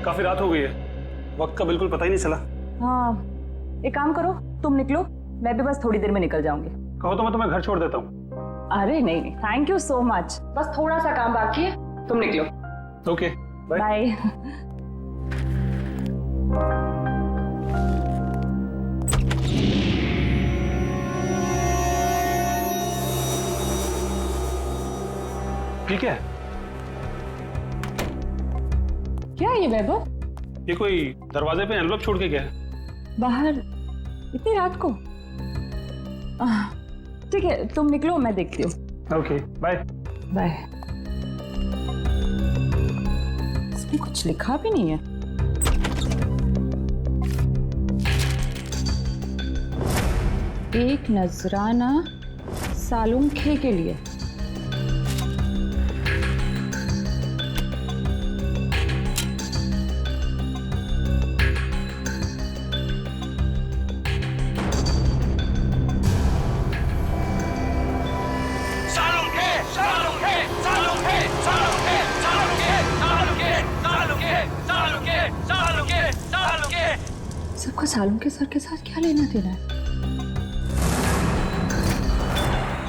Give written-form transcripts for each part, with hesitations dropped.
काफी रात हो गई है, वक्त का बिल्कुल पता ही नहीं चला। हाँ, एक काम करो, तुम निकलो, मैं भी बस थोड़ी देर में निकल जाऊंगी। कहो तो मैं तुम्हें घर छोड़ देता हूँ। अरे नहीं, थैंक यू सो मच, बस थोड़ा सा काम बाकी है, तुम निकलो। Okay, bye. बाय। ठीक है। क्या है ये वैभव? ये कोई दरवाजे पे एनवलप छोड़ के गया है। बाहर इतनी रात को? ठीक है, तुम निकलो, मैं देखती हूँ। Okay, bye. बाय। इसमें कुछ लिखा भी नहीं है। एक नजराना सालुंखे के लिए। सबका सालुंखे सर के साथ क्या लेना देना है?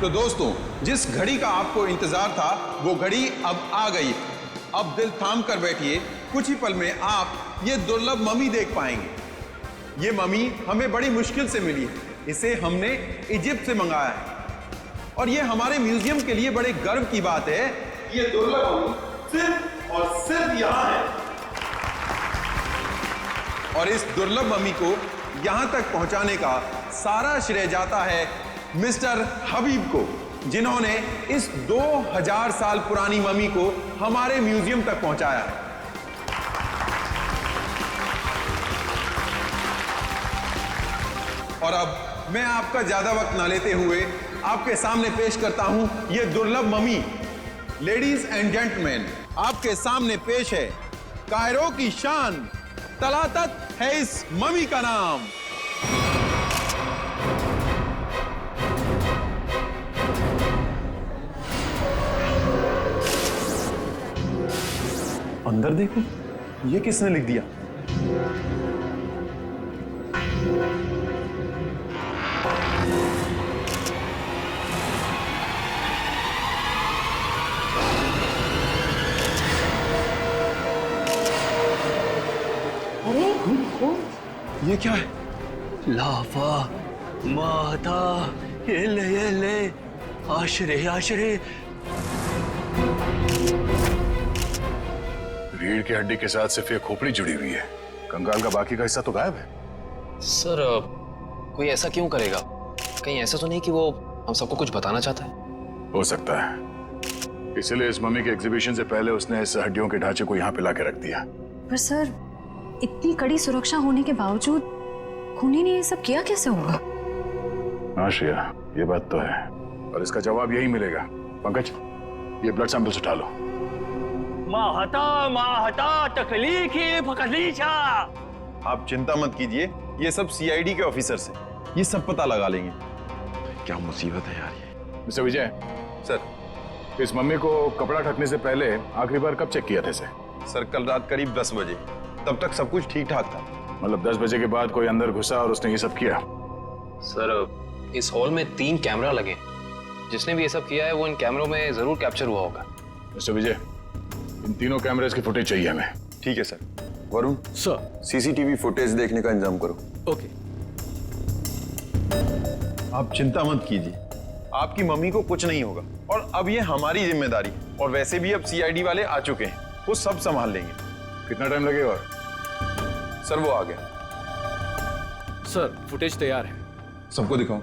तो दोस्तों, जिस घड़ी का आपको इंतजार था वो घड़ी अब आ गई। अब दिल थाम कर बैठिए, कुछ ही पल में आप ये दुर्लभ मम्मी देख पाएंगे। ये मम्मी हमें बड़ी मुश्किल से मिली है, इसे हमने इजिप्ट से मंगाया है और ये हमारे म्यूजियम के लिए बड़े गर्व की बात है। ये दुर्लभ मम्मी सिर्फ और सिर्फ यहाँ है और इस दुर्लभ मम्मी को यहां तक पहुंचाने का सारा श्रेय जाता है मिस्टर हबीब को, जिन्होंने इस 2000 साल पुरानी मम्मी को हमारे म्यूजियम तक पहुंचाया है। और अब मैं आपका ज्यादा वक्त ना लेते हुए आपके सामने पेश करता हूं यह दुर्लभ मम्मी। लेडीज एंड जेंटलमैन, आपके सामने पेश है कायरो की शान, तलातत है इस मम्मी का नाम। अंदर देखो, ये किसने लिख दिया? ये क्या है? लाफा माता ये ले आशरे आशरे। रीढ़ की हड्डी के साथ सिर्फ ये खोपड़ी जुड़ी हुई है, कंकाल का बाकी का हिस्सा तो गायब है। सर, कोई ऐसा क्यों करेगा? कहीं ऐसा तो नहीं कि वो हम सबको कुछ बताना चाहता है? हो सकता है, इसलिए इस मम्मी के एग्जीबिशन से पहले उसने इस हड्डियों के ढांचे को यहाँ पे लाके रख दिया। पर सर, इतनी कड़ी सुरक्षा होने के बावजूद खूनी ने ये सब किया कैसे होगा? हाँ श्रेया, ये बात तो है और इसका जवाब यही मिलेगा। पंकज, ये ब्लड सैंपल्स उठा लो। माहता तकलीफी फकलीचा। आप चिंता मत कीजिए, ये सब सीआईडी के ऑफिसर्स हैं, ये सब पता लगा लेंगे। क्या मुसीबत है यार ये। मिस्टर विजय सर, इस मम्मी को कपड़ा ढकने से पहले आखिरी बार कब चेक किया था इसे? सर, कल रात करीब 10 बजे, तब तक सब कुछ ठीक ठाक था। मतलब 10 बजे के बाद कोई अंदर घुसा और उसने ये सब किया? सर, इस हॉल में 3 कैमरा लगे, जिसने भी ये सब किया है वो इन कैमरों में जरूर कैप्चर हुआ होगा। मिस्टर विजय, इन तीनों कैमरेज की फुटेज चाहिए हमें। ठीक है sir. Varun sir, CCTV footage देखने का इंतजाम करो। ओके। आप चिंता मत कीजिए, आपकी मम्मी को कुछ नहीं होगा और अब ये हमारी जिम्मेदारी है। और वैसे भी अब सीआईडी वाले आ चुके हैं, वो सब संभाल लेंगे। कितना टाइम लगेगा? और सर, वो आ गया। सर, फुटेज तैयार है। सबको दिखाओ।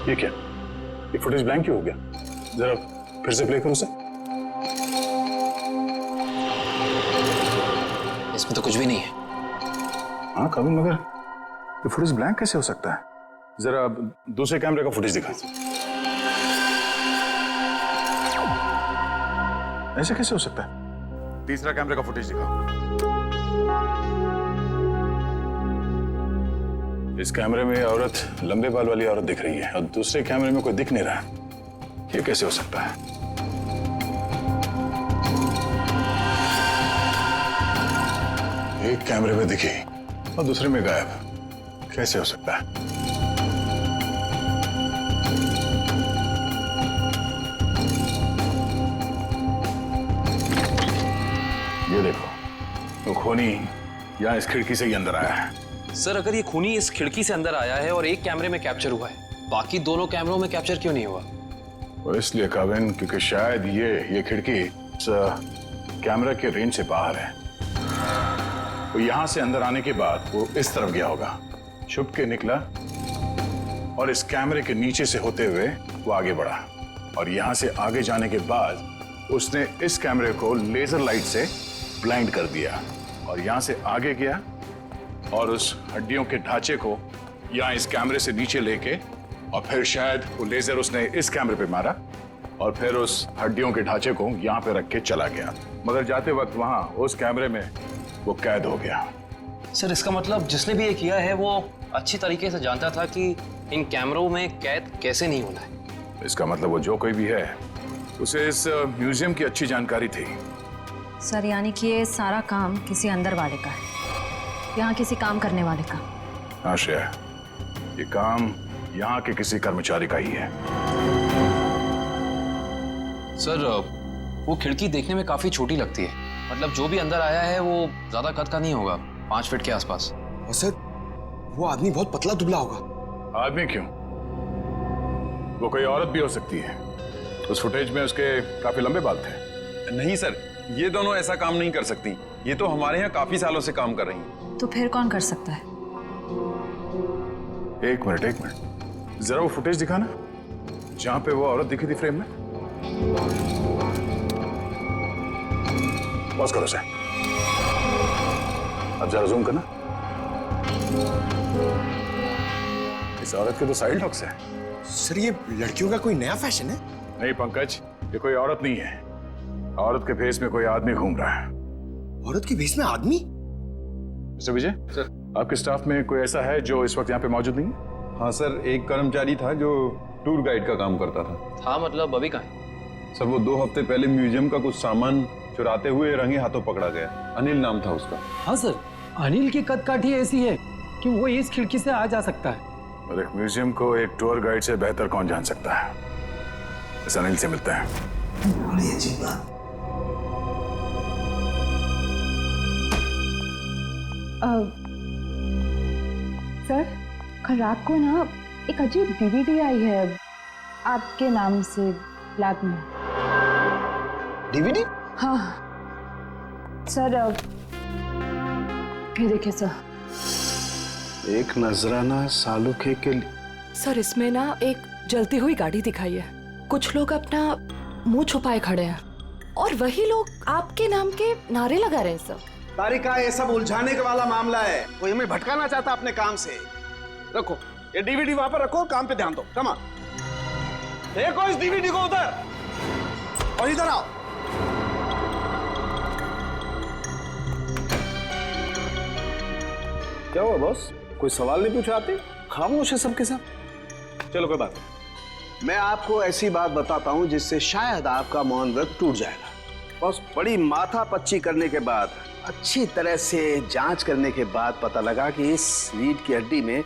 ये क्या? ये फुटेज ब्लैंक क्यों हो गया? जरा फिर से प्ले करो उसे। इसमें तो कुछ भी नहीं है। हाँ कभी, मगर ये फुटेज ब्लैंक कैसे हो सकता है? जरा दूसरे कैमरे का फुटेज दिखा। ऐसे कैसे हो सकता है? तीसरा कैमरे का फुटेज दिखाओ। इस कैमरे में औरत, लंबे बाल वाली औरत दिख रही है और दूसरे कैमरे में कोई दिख नहीं रहा। ये कैसे हो सकता है? एक कैमरे में दिखी और दूसरे में गायब। कैसे हो सकता है? ये देखो, वो खूनी यहाँ इस खिड़की से ही अंदर आया है। सर अगर ये खूनी इस खिड़की से अंदर आया है और एक कैमरे में कैप्चर हुआ है, बाकी दोनों कैमरों में कैप्चर क्यों नहीं हुआ? वो इसलिए काविन, क्योंकि शायद ये खिड़की इस कैमरा के रेंज से बाहर है। वो यहां से अंदर आने के बाद वो इस तरफ गया होगा, छुप के निकला और इस कैमरे के नीचे से होते हुए वो आगे बढ़ा और यहां से आगे जाने के बाद उसने इस कैमरे को लेजर लाइट से ब्लाइंड कर दिया और यहां से आगे गया और उस हड्डियों के ढांचे को यहां इस कैमरे से नीचे लेके और फिर शायद वो लेजर उसने इस कैमरे पे मारा और फिर उस हड्डियों के ढांचे को यहां पे रख के चला गया, मगर जाते वक्त वहां उस कैमरे में वो कैद हो गया। सर इसका मतलब जिसने भी ये किया है वो अच्छी तरीके से जानता था कि इन कैमरों में कैद कैसे नहीं होना है। इसका मतलब वो जो कोई भी है उसे इस म्यूजियम की अच्छी जानकारी थी। सर यानी कि ये सारा काम किसी अंदर वाले का है, यहाँ किसी काम करने वाले का। हाँ श्रेया, ये काम यहाँ के किसी कर्मचारी का ही है। सर वो खिड़की देखने में काफी छोटी लगती है, मतलब जो भी अंदर आया है वो ज्यादा कद का नहीं होगा, 5 फीट के आसपास। और सर वो आदमी बहुत पतला दुबला होगा। आदमी क्यों, वो कोई औरत भी हो सकती है। उस फुटेज में उसके काफी लंबे बाल थे। नहीं सर, ये दोनों ऐसा काम नहीं कर सकती। ये तो हमारे यहाँ काफी सालों से काम कर रही हैं। तो फिर कौन कर सकता है? एक मिनट, जरा वो फुटेज दिखाना जहां पे वो औरत दिखी थी फ्रेम में। पॉज करो सर, अब जरा जूम करना। इस औरत के तो साइड हॉक्स है। सर ये लड़कियों का कोई नया फैशन है? नहीं पंकज, ये कोई औरत नहीं है। औरत के भेष में कोई आदमी घूम रहा है। औरत के भेष में आदमी? मिस्टर विजय सर, आपके स्टाफ में कोई ऐसा है जो इस वक्त यहाँ पे मौजूद नहीं है? हाँ सर, एक कर्मचारी था जो टूर गाइड का काम करता था। मतलब अभी कहाँ है? सर वो 2 हफ्ते पहले म्यूजियम का कुछ सामान चुराते हुए रंगे हाथों पकड़ा गया। अनिल नाम था उसका। हाँ सर, अनिल की कदकाठी ऐसी है कि वो इस खिड़की से आ जा सकता है। और एक म्यूजियम को एक टूर गाइड से बेहतर कौन जान सकता है। इस अनिल से मिलता है। बड़ी अजीब बात। सर कल रात को ना एक अजीब डीवीडी आई है आपके नाम से लैब में। डीवीडी? हाँ सर, ये देखिए सर। एक नजराना सालुखे के लिए। सर इसमें ना एक जलती हुई गाड़ी दिखाई है, कुछ लोग अपना मुंह छुपाए खड़े हैं और वही लोग आपके नाम के नारे लगा रहे हैं सर। तारिका, ये सब उलझाने के वाला मामला है। कोई हमें भटकाना चाहता अपने काम से। रखो ये डीवीडी वहां पर रखो, काम पे ध्यान दो। कमा देखो इस डीवीडी को उधर, और इधर आओ। क्या हुआ बॉस, कोई सवाल नहीं पूछा? आते खामोश है सबके सब। चलो कोई बात नहीं, मैं आपको ऐसी बात बताता हूं जिससे शायद आपका मौन व्रत टूट जाएगा। बॉस, बड़ी माथा पच्ची करने के बाद, अच्छी तरह से जांच करने के बाद पता लगा कि इस रीढ़ की हड्डी में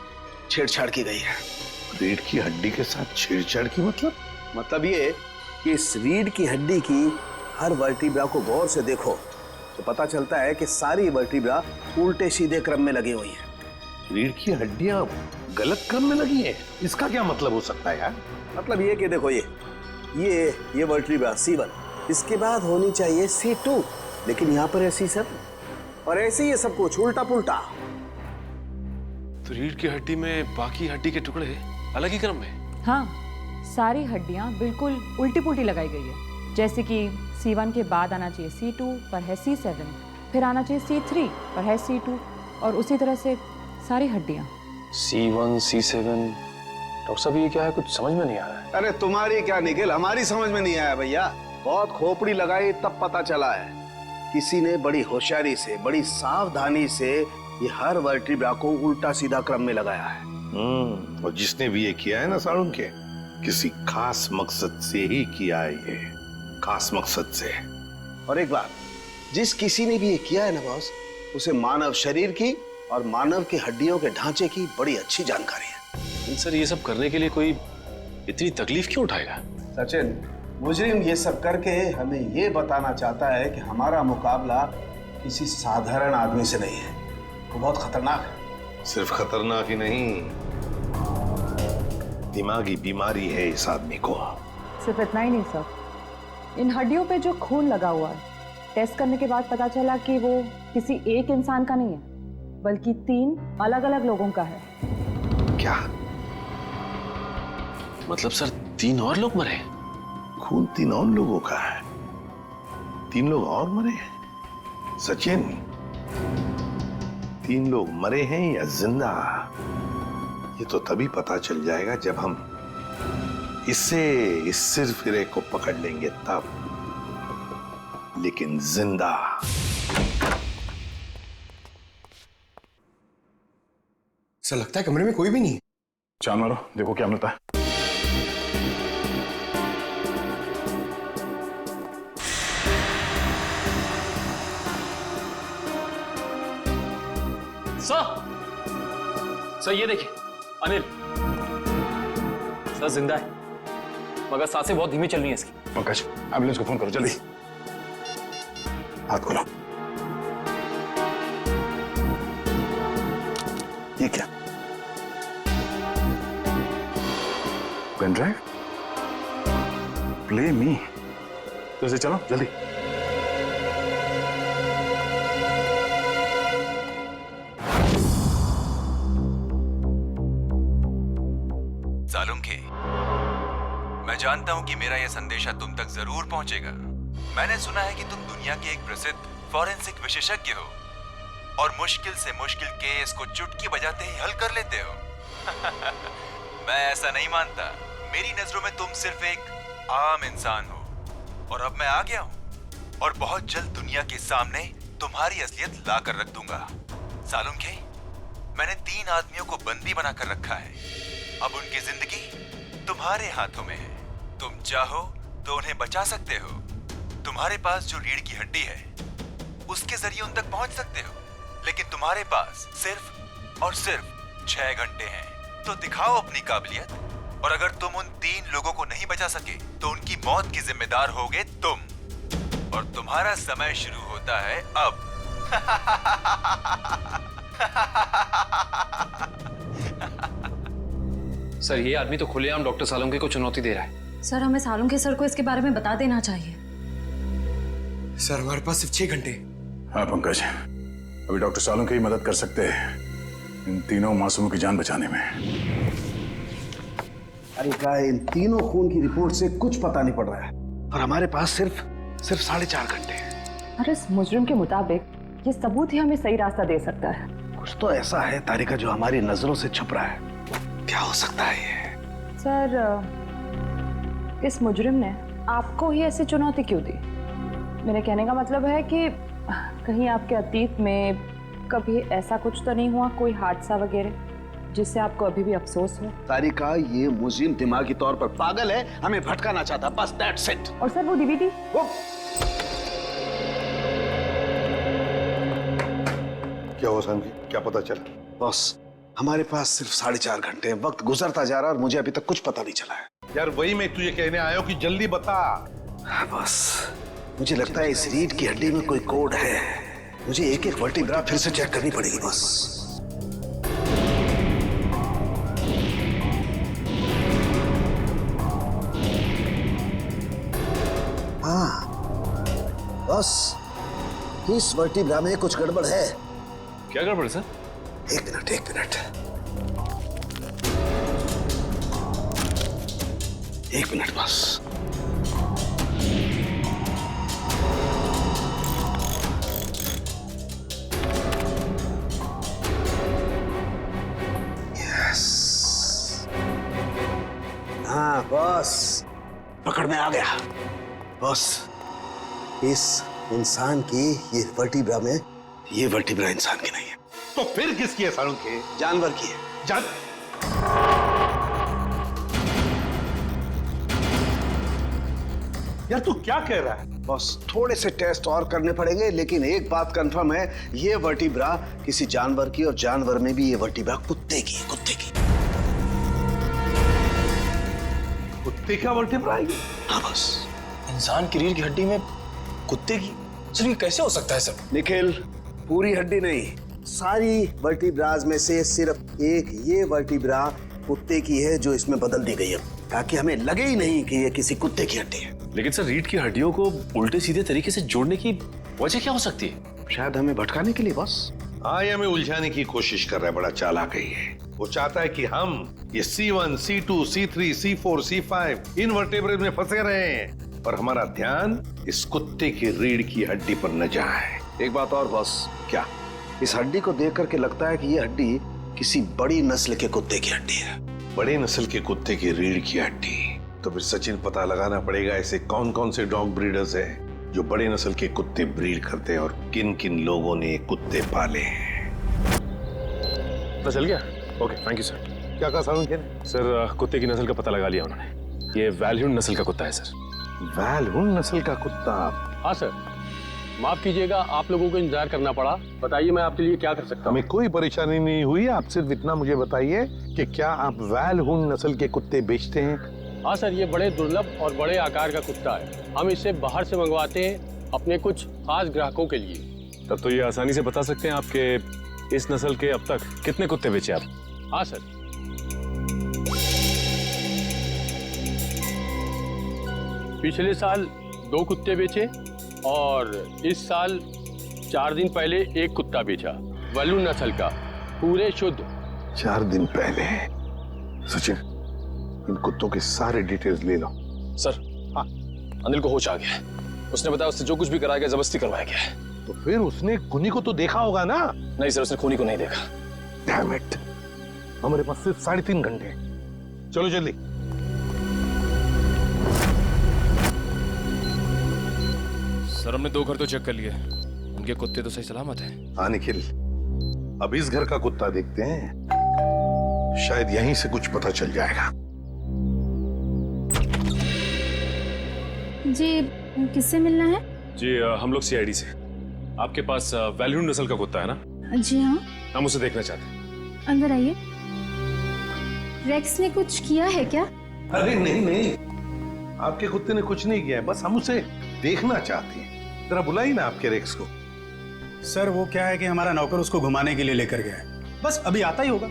छेड़छाड़ की गई है। रीढ़ की हड्डी के साथ छेड़छाड़ की मतलब ये कि इस रीढ़ की हड्डी की हर वर्टिब्रा को गौर से देखो तो पता चलता है कि सारी वर्टिब्रा उल्टे सीधे क्रम में लगी हुई है। रीढ़ की हड्डियां गलत क्रम में लगी है, इसका क्या मतलब हो सकता है यार? मतलब ये कि देखो ये वर्टिब्रा C1, इसके बाद होनी चाहिए C2, लेकिन यहाँ पर है C7 और ऐसे ही ये सब कुछ उल्टा पुल्टा। तो रीढ़ की हड्डी में बाकी हड्डी के टुकड़े अलग ही क्रम में? हाँ, सारी हड्डियां बिल्कुल उल्टी पुल्टी लगाई गई है। जैसे कि C1 के बाद आना चाहिए C2 पर है C7, फिर आना चाहिए C3 पर है C2 और उसी तरह से सारी हड्डियां। C1 C7, डॉक्टर साहब ये क्या है, कुछ समझ में नहीं आ रहा है। अरे तुम्हारी क्या निखिल, हमारी समझ में नहीं आया भैया। बहुत खोपड़ी लगाई तब पता चला है। किसी ने बड़ी होशियारी से, बड़ी सावधानी से ये हर वर्टिब्रा को उल्टा सीधा क्रम में लगाया है। और जिसने भी ये किया है ना सालुंखे, किसी खास मकसद से ही किया है, ये खास मकसद से। और एक बात, जिस किसी ने भी ये किया है ना बॉस, उसे मानव शरीर की और मानव की हड्डियों के ढांचे की बड़ी अच्छी जानकारी है। सर ये सब करने के लिए कोई इतनी तकलीफ क्यों उठाएगा? सचिन, मुजरिम ये सब करके हमें ये बताना चाहता है कि हमारा मुकाबला किसी साधारण आदमी से नहीं है, वो बहुत खतरनाक है। सिर्फ खतरनाक ही नहीं, दिमागी बीमारी है इस आदमी को। सिर्फ इतना ही नहीं सर, इन हड्डियों पे जो खून लगा हुआ है, टेस्ट करने के बाद पता चला कि वो किसी एक इंसान का नहीं है, बल्कि 3 अलग-अलग लोगों का है। क्या मतलब सर 3 और लोग मरे? खून 3 और लोगों का है? 3 लोग और मरे हैं? सचिन, 3 लोग मरे हैं या जिंदा, ये तो तभी पता चल जाएगा जब हम इस सिरफिरे को पकड़ लेंगे तब। लेकिन जिंदा। ऐसा लगता है कमरे में कोई भी नहीं है। चांद मारो, देखो क्या मिलता है। सर ये देखिए, अनिल सर जिंदा है, मगर सांसें बहुत धीमी चल रही हैं इसकी। पंकज, एम्बुलेंस को फोन करो जल्दी। हाथ खोलो। ये क्या? Pen drive? Play me. तो इसे चलो जल्दी। सालुंखे, मैं जानता हूं कि मेरा यह संदेशा तुम तक जरूर पहुंचेगा। मैंने सुना है कि तुम दुनिया के एक प्रसिद्ध फॉरेंसिक विशेषज्ञ हो और मुश्किल से मुश्किल केस को चुटकी बजाते ही हल कर लेते हो। मैं ऐसा नहीं मानता। मेरी नजरों में तुम सिर्फ एक आम इंसान हो और अब मैं आ गया हूं और बहुत जल्द दुनिया के सामने तुम्हारी असलियत ला कर रख दूंगा। सालुंखे, मैंने 3 आदमियों को बंदी बनाकर रखा है। अब उनकी जिंदगी तुम्हारे हाथों में है। तुम चाहो तो उन्हें बचा सकते हो। तुम्हारे पास जो रीढ़ की हड्डी है उसके जरिए उन तक पहुंच सकते हो, लेकिन तुम्हारे पास सिर्फ और सिर्फ 6 घंटे हैं। तो दिखाओ अपनी काबिलियत, और अगर तुम उन 3 लोगों को नहीं बचा सके तो उनकी मौत की जिम्मेदार होगे तुम, और तुम्हारा समय शुरू होता है अब। सर ये आदमी तो खुलेआम डॉक्टर सालुंखे को चुनौती दे रहा है। सर, हमें सालुंखे सर को इसके बारे में बता देना चाहिए। सर, हमारे पास सिर्फ 6 घंटे। हाँ पंकज, अभी डॉक्टर सालुंखे ही मदद कर सकते हैं इन 3 मासूमों की जान बचाने में। अरे क्या, इन तीनों खून की रिपोर्ट से कुछ पता नहीं पड़ रहा है और हमारे पास सिर्फ 4.5 घंटे हैं। और इस मुजरिम के मुताबिक ये सबूत ही हमें सही रास्ता दे सकता है। कुछ तो ऐसा है तारिका जो हमारी नजरों से छुप रहा है। क्या हो सकता है ये? सर, इस मुजरिम ने आपको ही ऐसी चुनौती क्यों दी? मेरे कहने का मतलब है कि कहीं आपके अतीत में कभी ऐसा कुछ तो नहीं हुआ, कोई हादसा वगैरह जिससे आपको अभी भी अफसोस हो? तारिका, ये मुजरिम दिमागी तौर पर पागल है, हमें भटकाना चाहता, बस दैट्स इट। और सर वो डीवीडी? क्या हुआ संजय, क्या पता चला? बॉस, हमारे पास सिर्फ 4.5 घंटे हैं। वक्त गुजरता जा रहा है और मुझे अभी तक कुछ पता नहीं चला है। यार वही मैं तुझे कहने आया हूं कि जल्दी बता। बस मुझे लगता है इस रीढ़ की हड्डी में कोई कोड है। मुझे एक एक वर्टिब्रा फिर से चेक करनी पड़ेगी बस। हाँ बस, इस वर्टिब्रा में कुछ गड़बड़ है। क्या गड़बड़ है सर? एक मिनट बस। यस, हाँ बस, पकड़ में आ गया। बॉस, इस इंसान की ये वर्टिब्रा में, ये वर्टिब्रा इंसान की नहीं है। तो फिर किसकी है सारुण के? जानवर की है। यार तू क्या कह रहा है? बॉस, थोड़े से टेस्ट और करने पड़ेंगे, लेकिन एक बात कंफर्म है, ये वर्टिब्रा किसी जानवर की, और जानवर में भी ये वर्टिब्रा कुत्ते की, कुत्ते की। कुत्ते का वर्टिब्रा है? हाँ बॉस। इंसान की रीढ़ की हड्डी में कुत्ते की? सर ये कैसे हो सकता है सर? निखिल, पूरी हड्डी नहीं, सारी वर्टिब्राज में से सिर्फ एक ये वर्टिब्रा कुत्ते की है जो इसमें बदल दी गई है, ताकि हमें लगे ही नहीं कि ये किसी कुत्ते की हड्डी है। लेकिन सर रीढ़ की हड्डियों को उल्टे सीधे तरीके से जोड़ने की वजह क्या हो सकती है? शायद हमें भटकाने के लिए बॉस। हाँ, ये हमें उलझाने की कोशिश कर रहा है, बड़ा चालाक है ये। वो चाहता है कि हम ये C1, C2, C3, C4, C5 इन वर्टेब्रेज में फंसे रहे हैं और हमारा ध्यान इस कुत्ते की रीढ़ की हड्डी पर न जाए। एक बात और बॉस। क्या? इस हड्डी को देख करके लगता है कि ये हड्डी किसी बड़ी नस्ल के कुत्ते की हड्डी है। बड़े नस्ल के कुत्ते की रीढ़ की हड्डी? तो फिर सचिन पता लगाना पड़ेगा ऐसे कौन कौन से डॉग ब्रीडर्स हैं जो बड़े नस्ल के कुत्ते ब्रीड करते हैं और किन किन लोगों ने कुत्ते पाले हैं। पता चल गया? Okay, thank you sir. क्या कहा सारुण? सर कुत्ते की नस्ल का पता लगा लिया उन्होंने। ये वैल्यून नस्ल का कुत्ता है सर। वैल्यून नस्ल का कुत्ता? हाँ सर, माफ कीजिएगा, आप लोगों को इंतजार करना पड़ा। बताइए मैं आपके लिए क्या कर सकता हूँ? हमें कोई परेशानी नहीं हुई, आप सिर्फ इतना मुझे बताइए कि क्या आप वैल्यून नस्ल के कुत्ते बेचते हैं? हाँ सर, ये बड़े दुर्लभ और बड़े आकार का कुत्ता है। हम इसे बाहर से मंगवाते हैं अपने कुछ खास ग्राहकों के लिए। तब तो ये आसानी से बता सकते हैं आपके इस नस्ल के अब तक कितने कुत्ते बेचे आप? हाँ सर, पिछले साल 2 कुत्ते बेचे और इस साल 4 दिन पहले 1 कुत्ता बेचा, वैल्यून नस्ल का, पूरे शुद्ध। 4 दिन पहले? सचिन, इन कुत्तों के सारे डिटेल्स ले लो। सर, हाँ, अनिल को होश आ गया है। उसने बताया उससे जो कुछ भी कराया गया जबरदस्ती करवाया गया है। तो फिर उसने खूनी को तो देखा होगा ना? नहीं सर, उसने खूनी को नहीं देखा। डैम इट, हमारे पास सिर्फ 3.5 घंटे। चलो जल्दी। सर हमने 2 घर तो चेक कर लिए, उनके कुत्ते तो सही सलामत हैं। हाँ निखिल, अब इस घर का कुत्ता देखते हैं, शायद यहीं से कुछ पता चल जाएगा। जी, किससे मिलना है? जी हम लोग CID से। आपके पास वैल्यून नस्ल का कुत्ता है ना? जी हाँ। हम उसे देखना चाहते हैं। अंदर आइए। रेक्स ने कुछ किया है क्या? अरे नहीं नहीं, आपके कुत्ते ने कुछ नहीं किया है, बस हम उसे देखना चाहते हैं। जरा बुलाइए ना आपके रेक्स को। सर वो क्या है कि हमारा नौकर उसको घुमाने के लिए लेकर गया है, बस अभी आता ही होगा।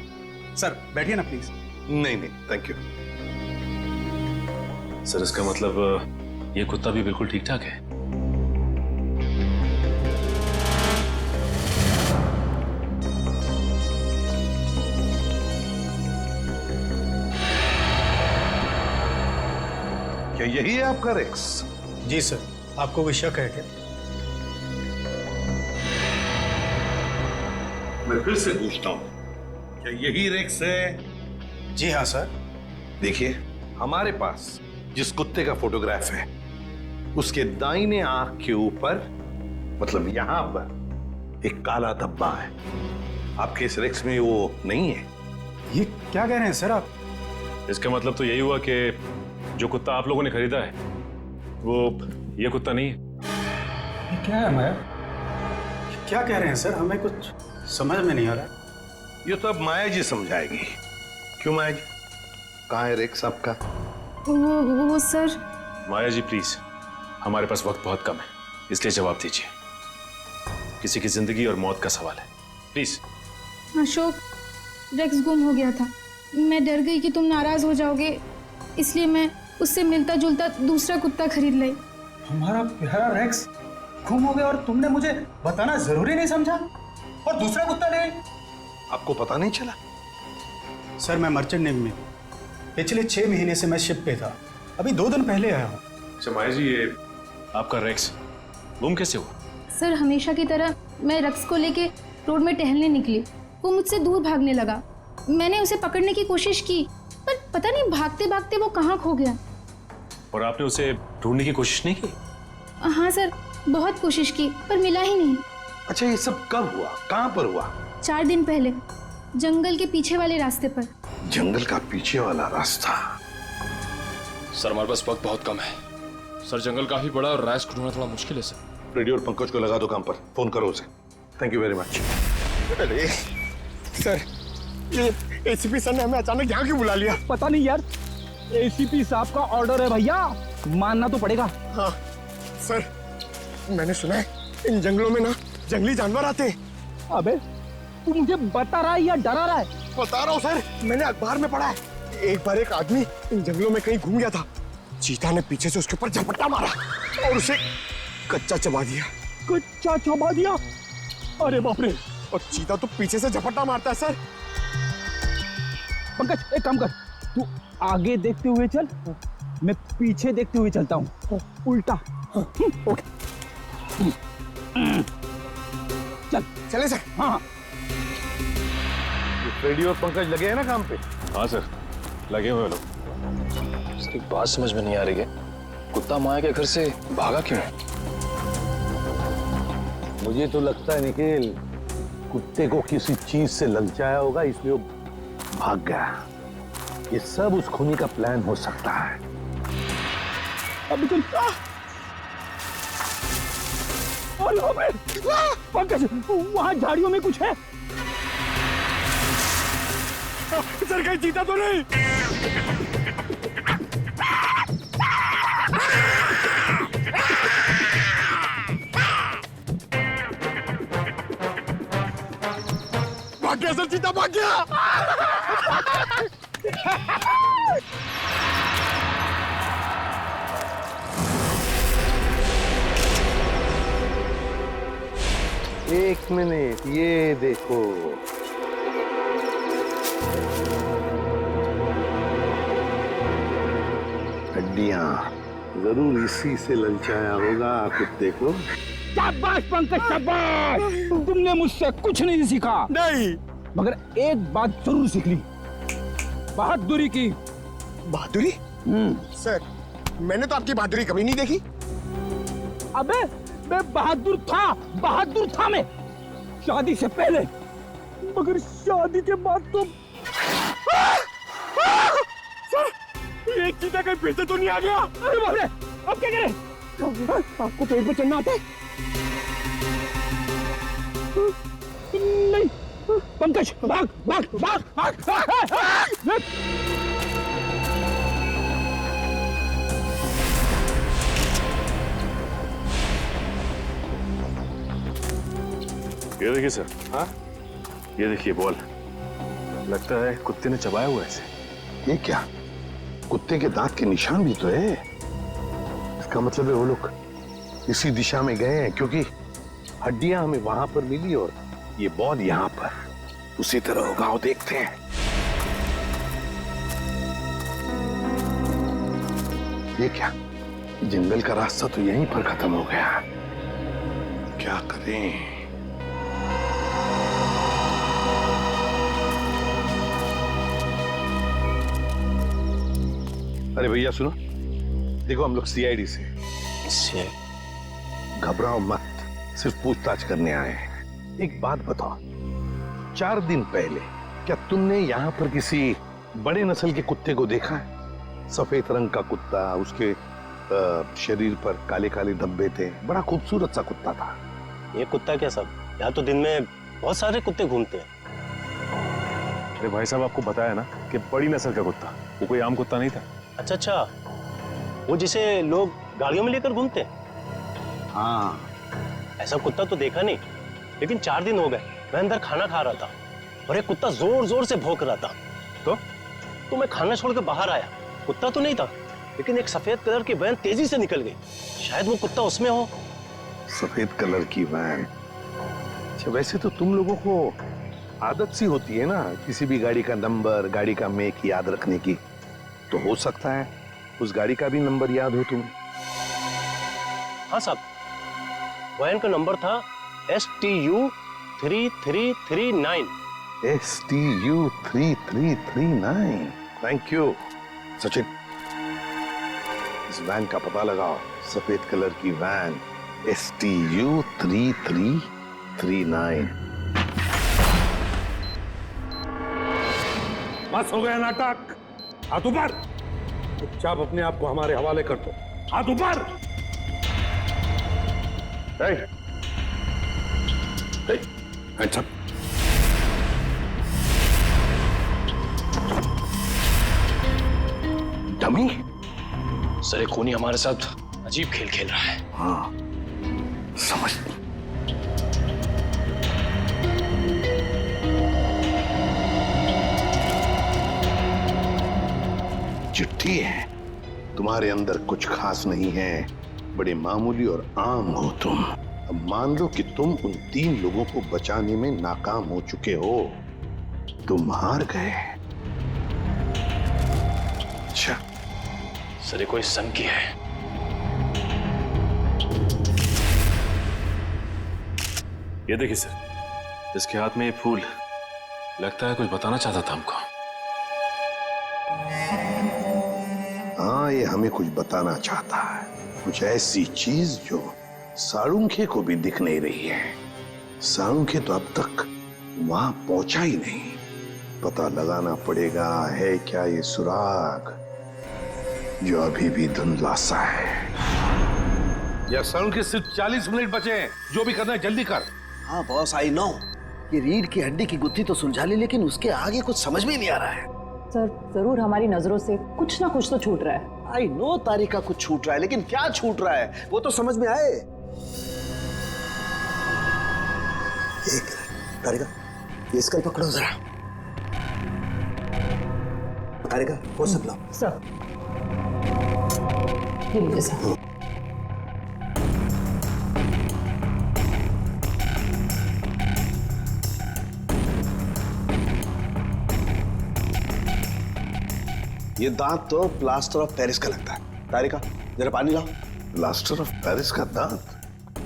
सर बैठिए ना प्लीज। नहीं नहीं, थैंक यू। सर इसका मतलब ये कुत्ता भी बिल्कुल ठीक ठाक है? क्या यही है आपका रेक्स? जी सर, आपको कोई शक है क्या? मैं फिर से पूछता हूं, क्या यही रेक्स है? जी हाँ सर। देखिए, हमारे पास जिस कुत्ते का फोटोग्राफ है उसके दाहिने आंख के ऊपर, मतलब यहां पर एक काला धब्बा है। आपके इस रेक्स में वो नहीं है। ये क्या कह रहे हैं सर आप? इसका मतलब तो यही हुआ कि जो कुत्ता आप लोगों ने खरीदा है वो ये कुत्ता नहीं है। ये क्या है माया? क्या कह रहे हैं सर? हमें कुछ समझ में नहीं आ रहा। ये तो अब माया जी समझाएगी। क्यों माया जी, कहाँ है रेक्स आपका? वो सर। माया जी प्लीज, हमारे पास वक्त बहुत कम है, इसलिए जवाब दीजिए। किसी की जिंदगी और मौत का सवाल है, प्लीज। अशोक, रेक्स गुम हो गया था। मैं डर गई कि तुम नाराज हो जाओगे, इसलिए मैं उससे मिलता जुलता दूसरा कुत्ता खरीद लाई। हमारा प्यारा रेक्स गुम हो गया और तुमने मुझे बताना जरूरी नहीं समझा और दूसरा कुत्ता ले? आपको पता नहीं चला? सर मैं मर्चेंट नेवी में पिछले 6 महीने से मैं शिप पे था, अभी 2 दिन पहले आया हूँ। अच्छा माया जी, ये आपका रेक्स गुम कैसे हुआ? सर हमेशा की तरह मैं रेक्स को लेके रोड में टहलने निकली। वो मुझसे दूर भागने लगा। मैंने उसे पकड़ने की कोशिश की, पर पता नहीं भागते भागते वो कहाँ खो गया। और आपने उसे ढूंढने की कोशिश नहीं की? हाँ सर, बहुत कोशिश की पर मिला ही नहीं। अच्छा, ये सब कब हुआ, कहाँ पर हुआ? 4 दिन पहले, जंगल के पीछे वाले रास्ते पर। जंगल का पीछे वाला रास्ता? सर हमारे पास वक्त बहुत कम है। सर जंगल काफी बड़ा और राइस को ढूंढना थोड़ा मुश्किल है सर। रेडियो और पंकज को लगा दो काम पर, फोन करो उसे। Thank you very much. अरे सर, ये एसीपी सर ने हमें अचानक यहाँ क्यों बुला लिया? पता नहीं यार, एसीपी साहब का ऑर्डर है भैया, मानना तो पड़ेगा। हाँ सर, मैंने सुना है इन जंगलों में ना जंगली जानवर आते हैं। अबे तू मुझे बता रहा है या डरा रहा है? बता रहा हूँ सर, मैंने अखबार में पढ़ा है। एक बार एक आदमी इन जंगलों में कहीं घूम गया था, चीता ने पीछे से उसके ऊपर झपट्टा मारा और उसे कच्चा चबा दिया। कच्चा चबा दिया? अरे बाप रे! और चीता तो पीछे से झपट्टा मारता है सर। पंकज एक काम कर, तू आगे देखते हुए चल, मैं पीछे देखते हुए चलता हूँ, उल्टा। ओके चल। चले सर। हाँ। रेडियो और पंकज लगे हैं ना काम पे? हाँ सर, लगे हुए लोग। इसकी बात समझ में नहीं आ रही है, कुत्ता माया के घर से भागा क्यों है? मुझे तो लगता है निखिल, कुत्ते को किसी चीज से ललचाया होगा, इसलिए वो भाग गया। ये सब उस खूनी का प्लान हो सकता है। अभी तुम पंकज, वहां झाड़ियों में कुछ है। सर कहीं चीता तो नहीं? भाग गया सर, चीता भाग गया। एक मिनट, ये देखो। हड्डियां, जरूर इसी से ललचाया होगा कुत्ते को। शाबाश पंकज, शाबाश! तुमने मुझसे कुछ नहीं सीखा। नहीं, मगर एक बात जरूर सीख ली, बहादुरी की। बहादुरी? सर, मैंने तो आपकी बहादुरी कभी नहीं देखी। अबे मैं बहादुर था मैं, शादी से पहले, मगर शादी के बाद तो सर, एक चीता कहीं फिर से तो नहीं आ गया? अरे बाप रे, अब क्या करें? आपको पेड़ पे चढ़ना आता है? नहीं पंकज, भाग भाग भाग भाग, भाग। ये देखिए सर। हाँ, ये देखिए बॉल, लगता है कुत्ते ने चबाया हुआ है इसे। ये क्या? कुत्ते के दांत के निशान भी तो है। इसका मतलब है वो लोग इसी दिशा में गए हैं, क्योंकि हड्डियां हमें वहां पर मिली और ये बॉल यहाँ पर। उसी तरह होगा, वो देखते हैं। ये क्या? जंगल का रास्ता तो यहीं पर खत्म हो गया। क्या करें? अरे भैया सुनो, देखो हम लोग सीआईडी से। घबराओ मत, सिर्फ पूछताछ करने आए हैं। एक बात बताओ, 4 दिन पहले क्या तुमने यहाँ पर किसी बड़े नस्ल के कुत्ते को देखा है? सफेद रंग का कुत्ता, उसके शरीर पर काले काले धब्बे थे, बड़ा खूबसूरत सा कुत्ता था। ये कुत्ता क्या सब, यहाँ तो दिन में बहुत सारे कुत्ते घूमते हैं। अरे भाई साहब, आपको बताया ना कि बड़ी नस्ल का कुत्ता, वो कोई आम कुत्ता नहीं था। अच्छा, वो जिसे लोग गाड़ियों में लेकर घूमते हैं? हाँ। ऐसा कुत्ता तो देखा नहीं, लेकिन 4 दिन हो गए मैं अंदर खाना खा रहा था और एक कुत्ता जोर जोर से भौंक रहा था। तो मैं खाना छोड़ के बाहर आया, कुत्ता तो नहीं था, लेकिन एक सफेद कलर की वैन तेजी से निकल गई। शायद वो कुत्ता उसमें हो। सफेद कलर की वैन? अच्छा, वैसे तो तुम लोगों को आदत सी होती है ना किसी भी गाड़ी का नंबर, गाड़ी का मेक याद रखने की, तो हो सकता है उस गाड़ी का भी नंबर याद हो तुम्हें। हाँ साहब, वैन का नंबर था STU 3339। STU 3339। Thank you Sachin, इस इस वैन का पता लगाओ। सफेद कलर की वैन STU 3339। बस हो गया नाटक। हाथ ऊपर। चुपचाप अपने आप को हमारे हवाले कर दो। हाथ ऊपर। अच्छा डमी सर, एक खूनी हमारे साथ अजीब खेल खेल रहा है। हाँ समझ। चिट्ठी है। तुम्हारे अंदर कुछ खास नहीं है, बड़े मामूली और आम हो तुम। अब मान लो कि तुम उन 3 लोगों को बचाने में नाकाम हो चुके हो। तुम हार गए। अच्छा सर, ये कोई संकी है। ये देखिए सर, इसके हाथ में ये फूल, लगता है कुछ बताना चाहता था हमको। हाँ, ये हमें कुछ बताना चाहता है, कुछ ऐसी चीज जो साळुंखे को भी दिख नहीं रही है। साळुंखे तो अब तक वहां पहुंचा ही नहीं। पता लगाना पड़ेगा है क्या ये सुराग जो अभी भी धुंधला सा है। या साळुंखे सिर्फ 40 मिनट बचे हैं। जो भी करना है जल्दी कर। हाँ बॉस, आई नो। ये रीढ़ की हड्डी की गुत्थी तो सुलझा ली, लेकिन उसके आगे कुछ समझ में नहीं आ रहा है। सर जरूर हमारी नजरों से कुछ ना कुछ तो छूट रहा है। आई नो तारिका कुछ छूट रहा है, लेकिन क्या छूट रहा है वो तो समझ में आए। एक तारिका, ये स्कल पकड़ो जरा। तारिका वो सब लो। सर ये लीजिए सर। ये दांत तो प्लास्टर ऑफ पेरिस का लगता है। तारिका जरा पानी लाओ। प्लास्टर ऑफ पेरिस का दांत?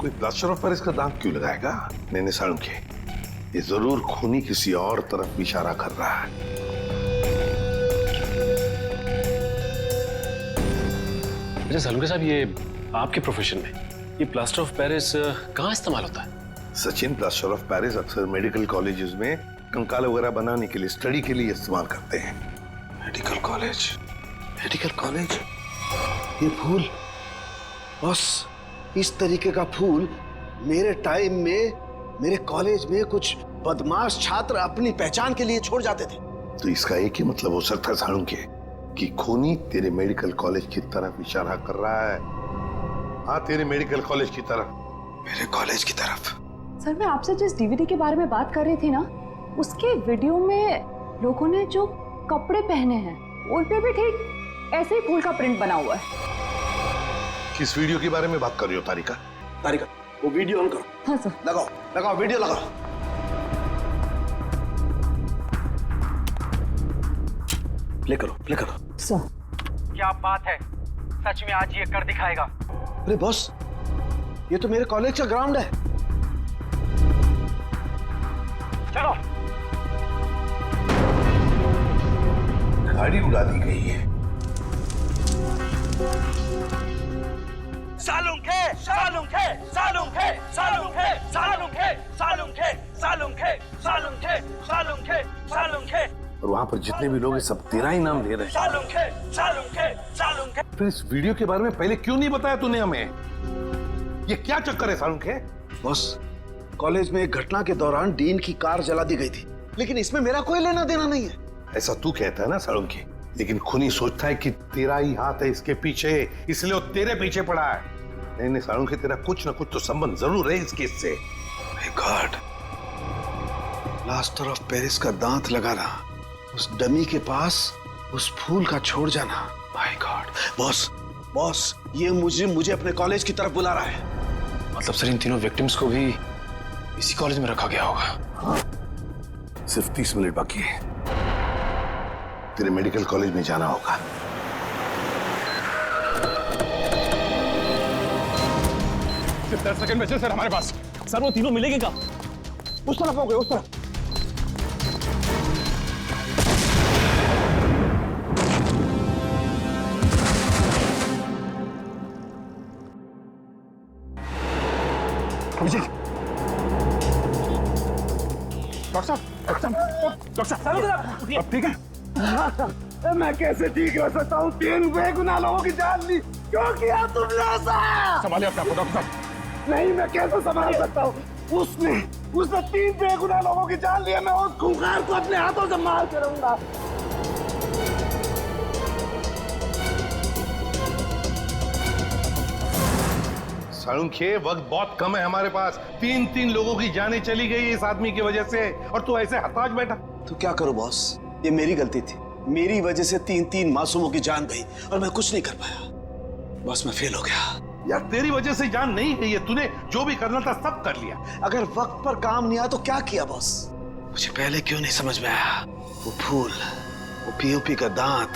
कोई प्लास्टर ऑफ पेरिस का दांत क्यों लगाएगा? नहीं साळुंखे, ये जरूर खूनी किसी और तरफ इशारा कर रहा है। अच्छा साळुंखे साहब, ये आपके प्रोफेशन में ये प्लास्टर ऑफ पेरिस कहाँ इस्तेमाल होता है? सचिन, प्लास्टर ऑफ पेरिस अक्सर मेडिकल कॉलेजेस में कंकाल वगैरह बनाने के लिए, स्टडी के लिए इस्तेमाल करते हैं। Medical college, medical college. ये फूल बस, इस तरीके का फूल मेरे टाइम में मेरे कॉलेज में कुछ बदमाश छात्र अपनी पहचान के लिए छोड़ जाते थे। तो इसका एक ही मतलब हो सकता है साळुंखे कि खूनी तेरे मेडिकल कॉलेज की तरफ इशारा कर रहा है। हाँ, तेरे मेडिकल कॉलेज की तरफ। मेरे कॉलेज की तरफ। सर मैं आपसे जिस डीवीडी के बारे में बात कर रही थी ना, उसके वीडियो में लोगों ने जो कपड़े पहने हैं उन पे भी ठीक ऐसे ही फूल का प्रिंट बना हुआ है। किस वीडियो के बारे में बात कर रही हो तारिका? तारिका वो वीडियो ऑन करो। हाँ सर। लगाओ लगाओ, वीडियो लगाओ। प्ले करो, प्ले करो। सर क्या बात है, सच में आज ये कर दिखाएगा। अरे बॉस, ये तो मेरे कॉलेज का ग्राउंड है। चलो। गाड़ी उड़ा दी गई है। साळुंखे, साळुंखे, साळुंखे, साळुंखे, साळुंखे, साळुंखे, साळुंखे, साळुंखे, साळुंखे, साळुंखे। और वहां पर जितने भी लोग हैं सब तेरा ही नाम ले रहे हैं। साळुंखे, साळुंखे, साळुंखे। फिर इस वीडियो के बारे में पहले क्यों नहीं बताया तूने हमें? ये क्या चक्कर है साळुंखे? बॉस, कॉलेज में एक घटना के दौरान डीन की कार जला दी गई थी, लेकिन इसमें मेरा कोई लेना देना नहीं है। ऐसा तू कहता है ना साळुंखे, लेकिन खूनी सोचता है कि तेरा ही हाथ है इसके पीछे, इसलिए वो तेरे पीछे पड़ा है। नहीं साळुंखे, तेरा कुछ ना कुछ तो संबंध जरूर है इस केस से। गॉड, प्लास्टर ऑफ पेरिस का दांत लगाना, उस डमी के पास उस फूल का छोड़ जाना। My God. बॉस, बॉस, ये मुझे अपने कॉलेज की तरफ बुला रहा है। मतलब सर, इन तीनों विक्टिम्स को भी इसी कॉलेज में रखा गया होगा? हाँ, सिर्फ 30 मिनट बाकी है। तेरे मेडिकल कॉलेज में जाना होगा। सिर्फ 10 सेकंड बचे सर हमारे पास। सर वो तीनों मिलेंगे क्या? उस तरफ हो गए, उस तरफ। अभिजीत, डॉक्टर साहब, अब ठीक है? मैं कैसे ठीक हो सकता हूँ? 3 बेगुनाह लोगों की जान ली, क्यों किया तुमने ऐसा? संभालिए अपने आपको डॉक्टर साहब। नहीं, मैं कैसे संभाल सकता हूँ? उसने 3 बेगुनाह लोगों की जान ली है। मैं उस खूंखार को अपने हाथों से मार के रहूंगा। साळुंखे, वक्त बहुत कम है हमारे पास। 3 लोगों की जानें चली गई इस आदमी की वजह से, और तू ऐसे हताश बैठा। तो क्या करूं बॉस, ये मेरी गलती थी। मेरी वजह से 3 मासूमों की जान गई और मैं कुछ नहीं कर पाया। बॉस, मैं फेल हो गया। यार, तेरी वजह से जान नहीं गई है। तूने जो भी करना था सब कर लिया। अगर वक्त पर काम नहीं आया तो क्या किया बॉस? मुझे पहले क्यों नहीं समझ में आया? वो फूल, वो पीओपी का दांत,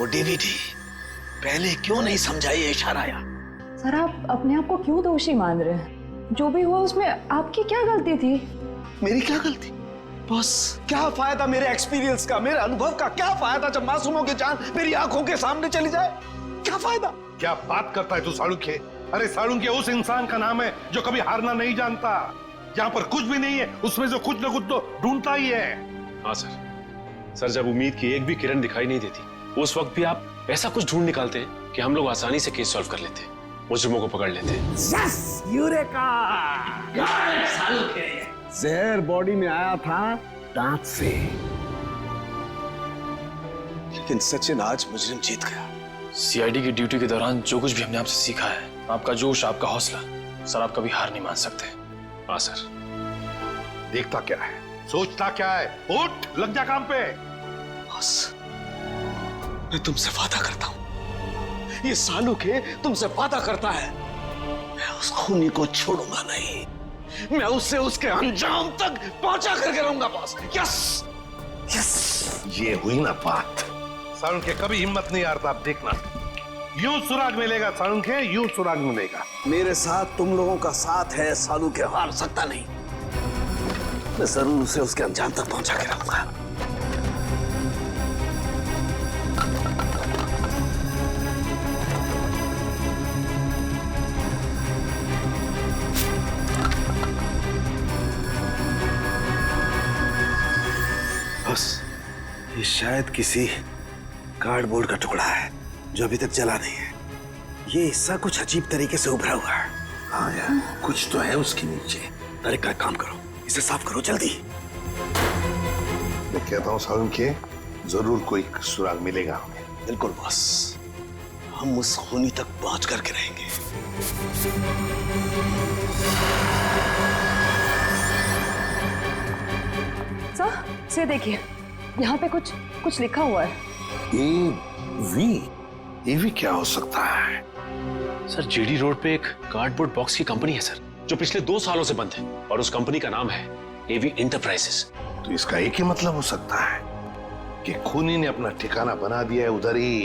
वो डीवीडी, पहले क्यों नहीं समझा? ये इशारा आया। सर, आप अपने आप को क्यों दोषी मान रहे हैं? जो भी हुआ उसमें आपकी क्या गलती थी? मेरी क्या गलती? बॉस, क्या फायदा मेरे एक्सपीरियंस का, मेरे अनुभव का? क्या फायदा जब मासूमों की जान मेरी आंखों के सामने चली जाए? क्या फायदा? क्या बात करता है तू साळुंखे? अरे साळुंखे उस इंसान का नाम है जो कभी हारना नहीं जानता। जहां पर कुछ भी नहीं है उसमें जो कुछ न कुछ तो ढूंढता ही है। हाँ सर, जब उम्मीद की एक भी किरण दिखाई नहीं देती, उस वक्त भी आप ऐसा कुछ ढूंढ निकालते हैं कि हम लोग आसानी से केस सॉल्व कर लेते, मुजरिमों को पकड़ लेते। Yes, eureka! जहर बॉडी में आया था दांत से। लेकिन सचिन, आज मुजरिम जीत गया। सीआईडी की ड्यूटी के दौरान जो कुछ भी हमने आपसे सीखा है, आपका जोश, आपका हौसला, सर आप कभी हार नहीं मान सकते। हाँ सर। देखता क्या है, सोचता क्या है? उठ, लग जा काम पे। बॉस, मैं तुमसे वादा करता हूं, ये साळुखे तुमसे वादा करता है, मैं उस खूनी को छोड़ूंगा नहीं। मैं उससे उसके अंजाम तक पहुंचा करके रहूंगा बॉस। Yes, yes. ये हुई ना बात। साळुंखे कभी हिम्मत नहीं हारता। आप देखना, यूं सुराग मिलेगा साळुंखे, यूं सुराग मिलेगा। मेरे साथ तुम लोगों का साथ है, साळुखे हार सकता नहीं। मैं जरूर उसे उसके अंजाम तक पहुंचा के रहूंगा। बस, ये शायद किसी कार्डबोर्ड का टुकड़ा है जो अभी तक जला नहीं है। ये हिस्सा कुछ अजीब तरीके से उभरा हुआ है। हाँ यार, कुछ तो है उसके नीचे। अरे का काम करो, इसे साफ करो जल्दी। मैं कहता हूँ साळुंखे, जरूर कोई सुराग मिलेगा हमें। बिल्कुल बॉस, हम उस खूनी तक पहुंच करके रहेंगे। सर, से देखिए, यहाँ पे कुछ लिखा हुआ है। एवी क्या हो सकता है? सर, जीडी रोड पे एक कार्डबोर्ड बॉक्स की कंपनी है सर, जो पिछले 2 सालों से बंद है, और उस कंपनी का नाम है एवी एंटरप्राइजेस। तो इसका एक ही मतलब हो सकता है कि खूनी ने अपना ठिकाना बना दिया है उधर ही,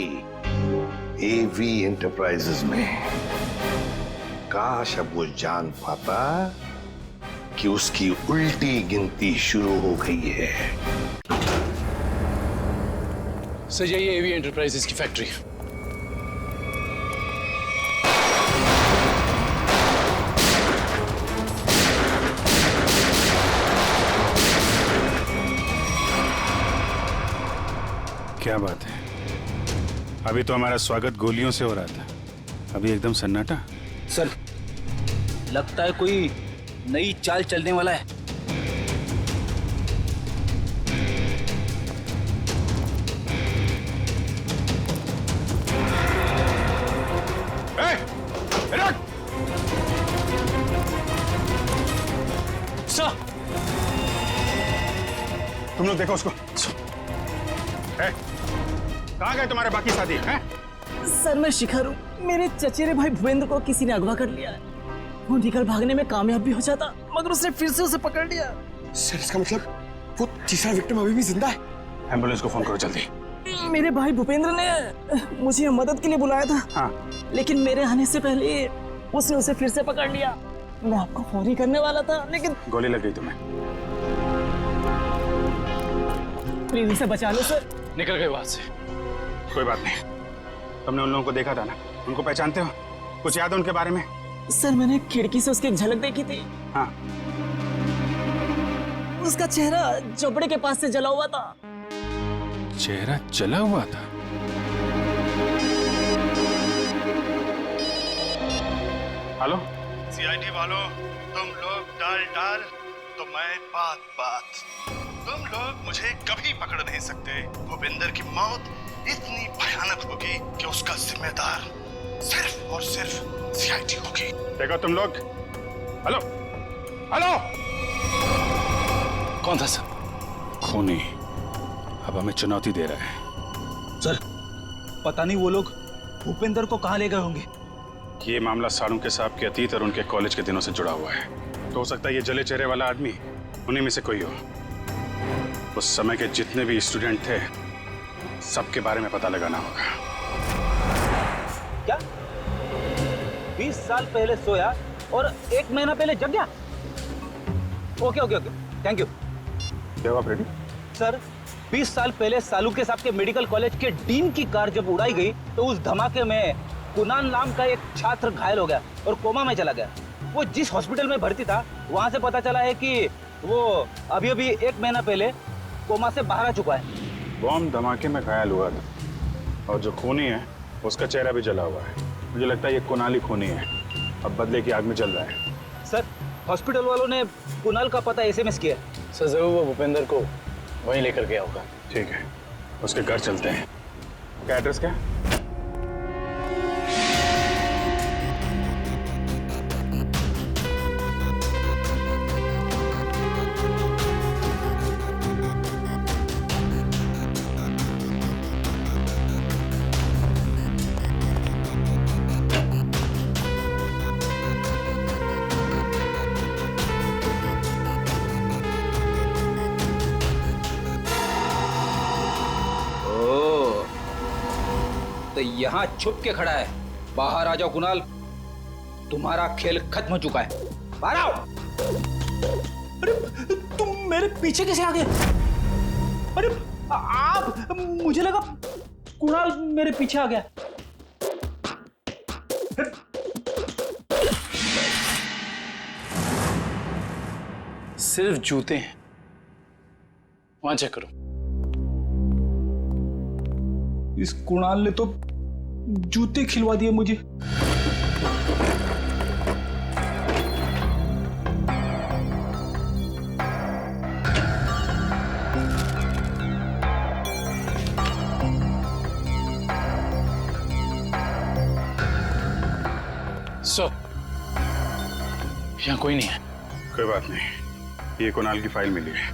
एवी एंटरप्राइजेस में। काश अब वो जान पाता कि उसकी उल्टी गिनती शुरू हो गई है। सर, यही एवी एंटरप्राइजेस की फैक्ट्री। क्या बात है, अभी तो हमारा स्वागत गोलियों से हो रहा था, अभी एकदम सन्नाटा। सर, लगता है कोई नई चाल चलने वाला है। सर, तुम लोग देखो उसको। कहाँ गए तुम्हारे बाकी साथी हैं? सर, मैं शिखर हूँ। मेरे चचेरे भाई भूपेंद्र को किसी ने अगवा कर लिया है। वो निकल भागने में कामयाब भी हो जाता, मगर उसने फिर से उसे पकड़ लिया। सर, इसका मतलब वो तीसरा विक्टिम अभी भी जिंदा है? एम्बुलेंस को फोन करो जल्दी। मेरे भाई भूपेंद्र ने मुझे मदद के लिए बुलाया था। हाँ। लेकिन मेरे आने से पहले उसने उसे फिर से पकड़ लिया। मैं आपको फोन ही करने वाला था, लेकिन गोली लग गई तुम्हें। प्लीज इसे बचा लो सर। निकल गए वहां से। कोई बात नहीं, तुमने उन लोगों को देखा था ना, उनको पहचानते हो? कुछ याद है उनके बारे में? सर मैंने खिड़की से उसकी एक झलक देखी थी। हाँ। उसका चेहरा झोपड़े के पास से जला हुआ था। चेहरा जला हुआ था? हेलो सीआईडी वालों, तुम लोग डाल तो मैं बात। तुम लोग मुझे कभी पकड़ नहीं सकते। भूपेंद्र की मौत इतनी भयानक होगी कि उसका जिम्मेदार सिर्फ और सिर्फ सीआईडी होगी। देखो तुम लोग, हेलो हेलो, कौन था सर? खूनी अब हमें चुनौती दे रहा है। सर पता नहीं वो लोग भूपेंद्र को कहाँ ले गए होंगे। ये मामला सालुंके साहब के अतीत और उनके कॉलेज के दिनों से जुड़ा हुआ है। तो हो सकता है ये जले चेहरे वाला आदमी उन्हीं में से कोई हो। उस समय के जितने भी स्टूडेंट थे सबके बारे में पता लगाना होगा। क्या 20 साल पहले सोया और 1 महीना पहले जग गया? Okay, thank you. क्या हुआ फ्रेडी? सर 20 साल पहले सालुंके साहब के मेडिकल कॉलेज के डीन की कार जब उड़ाई गई तो उस धमाके में कुणाल नाम का एक छात्र घायल हो गया और कोमा में चला गया। वो जिस हॉस्पिटल में भर्ती था वहां से पता चला है कि वो अभी 1 महीना पहले कोमा से बाहर आ चुका है। बॉम्ब धमाके में घायल हुआ था और जो खूनी है उसका चेहरा भी जला हुआ है। मुझे लगता है ये कुणाल ही खूनी है, अब बदले की आग में जल रहा है। सर हॉस्पिटल वालों ने कुणाल का पता SMS किया। सर जरूर वो भूपेंद्र को वहीं लेकर गया होगा। ठीक है, उसके घर चलते हैं। क्या एड्रेस क्या? यहाँ छुप के खड़ा है। बाहर आ जाओ कुणाल, तुम्हारा खेल खत्म हो चुका है। बाहर आओ। अरे तुम मेरे पीछे कैसे आ गए? अरे आप, मुझे लगा कुणाल मेरे पीछे आ गया। सिर्फ जूते हैं, वहां चेक करो। इस कुणाल ने तो जूते खिलवा दिए मुझे। सर यहाँ कोई नहीं है। कोई बात नहीं, ये कुणाल की फाइल मिली है,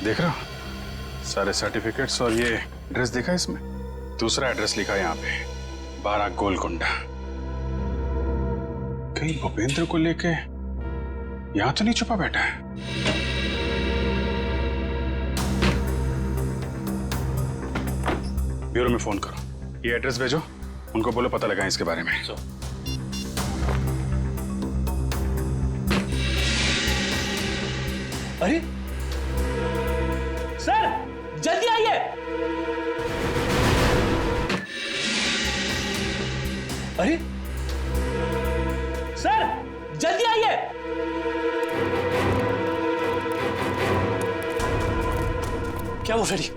देख रहा हो? सारे सर्टिफिकेट्स और ये एड्रेस देखा इसमें? दूसरा एड्रेस लिखा है यहाँ पे, 12 गोलकुंडा। कहीं भूपेंद्र को लेके यहां तो नहीं छुपा बैठा है? ब्यूरो में फोन करो, ये एड्रेस भेजो, उनको बोलो पता लगाएं इसके बारे में। अरे सर जल्दी आइए। अरे सर जल्दी आइए। क्या वो फ्रेडी?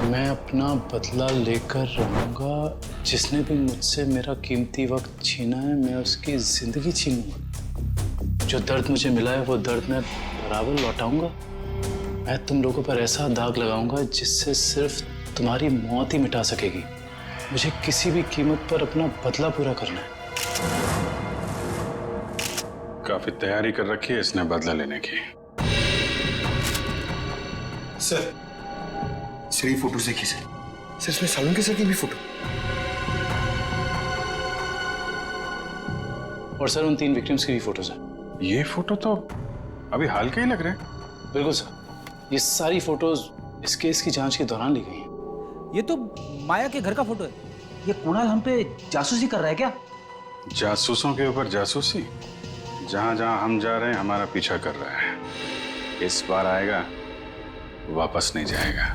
मैं अपना बदला लेकर रहूंगा। जिसने भी मुझसे मेरा कीमती वक्त छीना है, मैं उसकी जिंदगी छीनूंगा। जो दर्द मुझे मिला है वो दर्द मैं बराबर लौटाऊंगा। मैं तुम लोगों पर ऐसा दाग लगाऊंगा जिससे सिर्फ तुम्हारी मौत ही मिटा सकेगी। मुझे किसी भी कीमत पर अपना बदला पूरा करना है। काफी तैयारी कर रखी है इसने बदला लेने की। सर ये फोटो देखिए सर, इसमें सालुंके सर की भी फोटो। और सर उन 3 विक्टिम्स की भी फोटोज हैं। ये फोटो तो अभी हाल के ही लग रहे हैं। बिल्कुल सर, ये सारी फोटोज इस केस की जांच के दौरान ली गई हैं। ये तो माया के घर का फोटो है। ये कुणाल हम पे जासूसी कर रहा है क्या? जासूसों के ऊपर जासूसी? जहां जहां हम जा रहे हैं हमारा पीछा कर रहा है। इस बार आएगा, वापस नहीं जाएगा।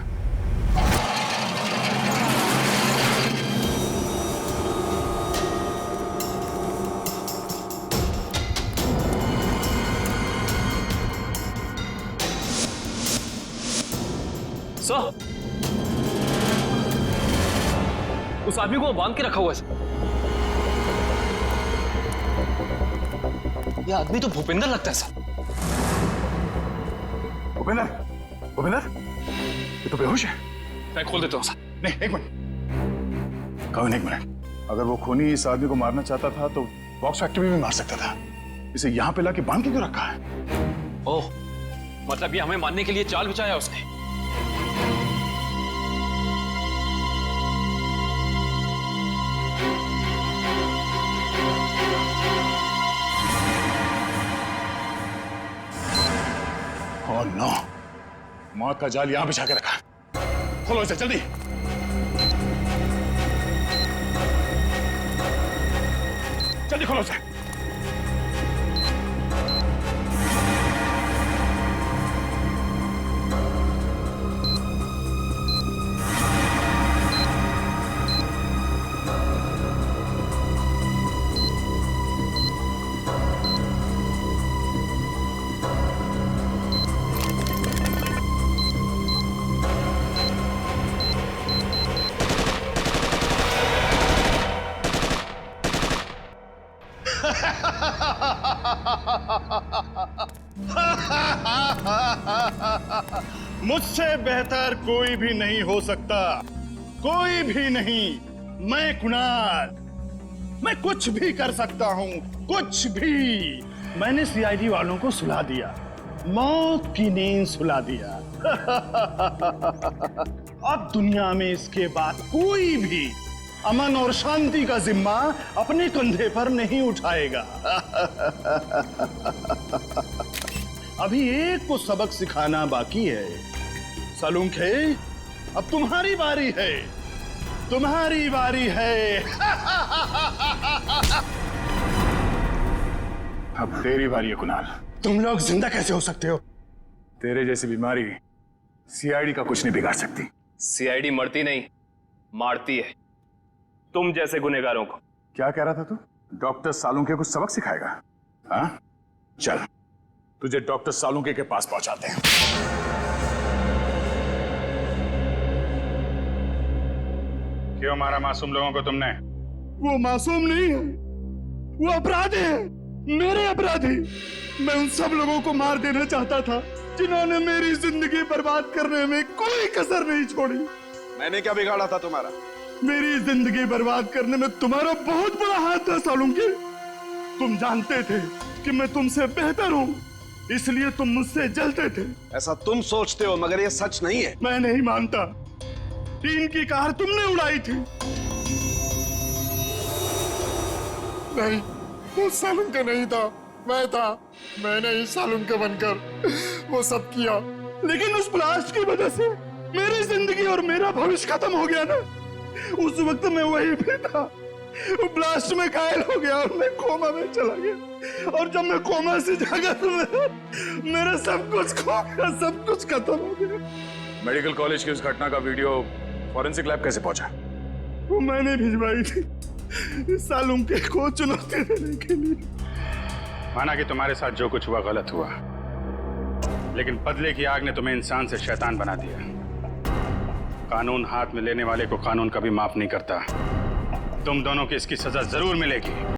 सर, उस आदमी को बांध के रखा हुआ है। यह आदमी तो भूपेंद्र लगता है सर। भूपेंद्र, भूपेंद्र, ये तो बेहोश है। मैं खोल देता हूँ सर। नहीं, एक मिनट कविन, एक मिनट। अगर वो खूनी इस आदमी को मारना चाहता था तो बॉक्स फैक्ट्री में भी मार सकता था। इसे यहाँ पे लाके बांध के क्यों रखा है? ओह, मतलब ये हमें मारने के लिए चाल बिछाया उसने। ओह नो, मौत का जाल यहां बिछा के रखा। खोलो इसे जल्दी। जल्दी खोलो इसे। मुझसे बेहतर कोई भी नहीं हो सकता, कोई भी नहीं। मैं कुणाल, मैं कुछ भी कर सकता हूं, कुछ भी। मैंने सीआईडी वालों को सुला दिया, मौत की नींद सुला दिया। अब दुनिया में इसके बाद कोई भी अमन और शांति का जिम्मा अपने कंधे पर नहीं उठाएगा। अभी एक को सबक सिखाना बाकी है। सालुंखे, अब तुम्हारी बारी है, तुम्हारी बारी है। अब तेरी बारी है कुणाल। तुम लोग जिंदा कैसे हो सकते हो? तेरे जैसी बीमारी सीआईडी का कुछ नहीं बिगाड़ सकती। सीआईडी मरती नहीं, मारती है तुम जैसे गुनहगारों को। क्या कह रहा था तू? डॉक्टर सालुंके को सबक सिखाएगा? हाँ, चल तुझे डॉक्टर सालुंके के पास पहुंचाते हैं। क्यों मारा मासूम लोगों को तुमने? वो मासूम नहीं है, वो अपराधी है, मेरे अपराधी। मैं उन सब लोगों को मार देना चाहता था जिन्होंने मेरी जिंदगी बर्बाद करने में कोई कसर नहीं छोड़ी। मैंने क्या बिगाड़ा था तुम्हारा? मेरी जिंदगी बर्बाद करने में तुम्हारा बहुत बड़ा हाथ था सालुंके। तुम जानते थे कि मैं तुमसे बेहतर हूँ, इसलिए तुम मुझसे जलते थे। ऐसा तुम सोचते हो, मगर ये सच नहीं है। मैं नहीं मानता। टीन की कार तुमने उड़ाई थी। नहीं, वो सालुंके नहीं था, मैं था। मैंने ही सालुंके बनकर वो सब किया। लेकिन उस ब्लास्ट की वजह से मेरी जिंदगी और मेरा भविष्य खत्म हो गया ना। उस वक्त मैं वहीं पे था, वो ब्लास्ट में घायल हो गया और मैं कोमा में चला गया। और जब मैं कोमा से जागा तो मेरा सब कुछ खो गया, सब कुछ खत्म हो गया। मेडिकल कॉलेज की उस घटना का वीडियो फॉरेंसिक लैब कैसे पहुंचा? वो मैंने भिजवाई थी सालुंके को चुनौती देने के लिए। माना कि तुम्हारे साथ जो कुछ हुआ गलत हुआ, लेकिन बदले की आग ने तुम्हें इंसान से शैतान बना दिया। कानून हाथ में लेने वाले को कानून कभी माफ नहीं करता। तुम दोनों की इसकी सजा जरूर मिलेगी।